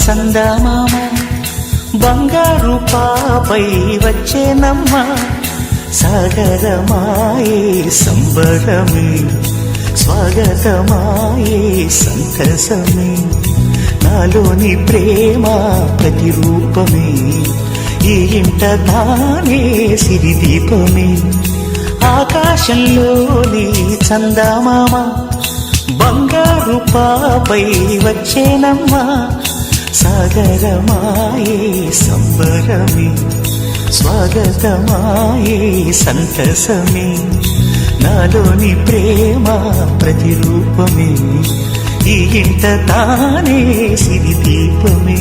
చందమామ బంగారు పాపై వచ్చేనమ్మ సాగరమాయే సంబరమే స్వాగతమాయే సంతసమే నాలోని ప్రేమ ప్రతిరూపమే ఈ ఇంట తానే సిరిదీపమే ఆకాశంలోని చందమామ బంగారు పాపై వచ్చేనమ్మా సాగరమాయే సంబరమే స్వాగతమాయే సంతసమే నాలోని ప్రేమ ప్రతిరూపమే ఈ ఇంట తానే సిరిదీపమే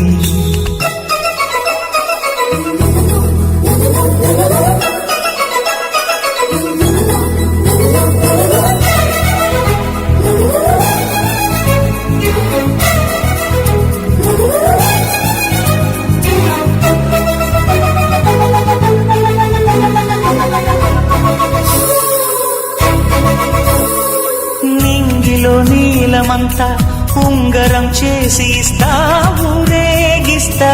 నీలమంతా ఉంగరం చేసి ఇస్తా ఊరేగిస్తా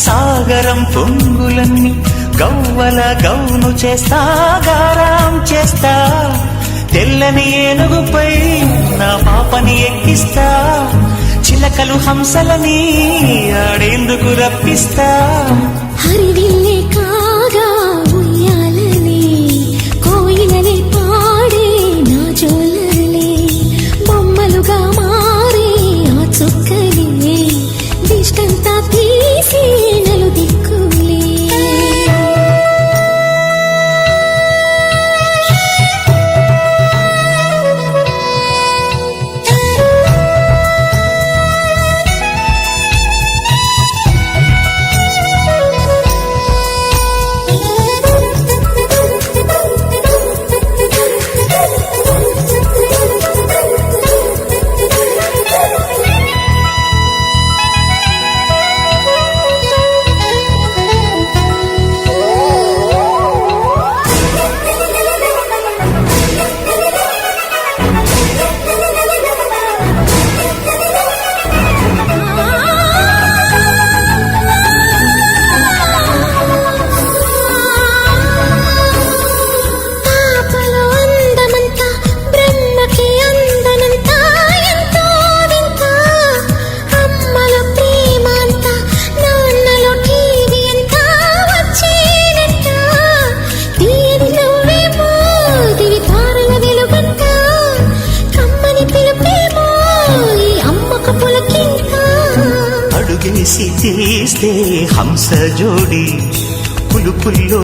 సాగరం పొంగులన్నీ గవ్వల గౌను చేస్తా గారం చేస్తా తెల్లని ఏనుగుపై నా పాపని ఎక్కిస్తా చిలకలు హంసలని ఆడేందుకు రప్పిస్తా హరివిల్లే కాగా ఉయ్యాలనే కోయిలనే పాడే నా జోలలే బొమ్మలుగా మారే ఆ చుక్కలే దిష్టంతా తీసి నలు దిక్కులే అడుగేసి తీస్తే హంస జోడి పులుపుల్లో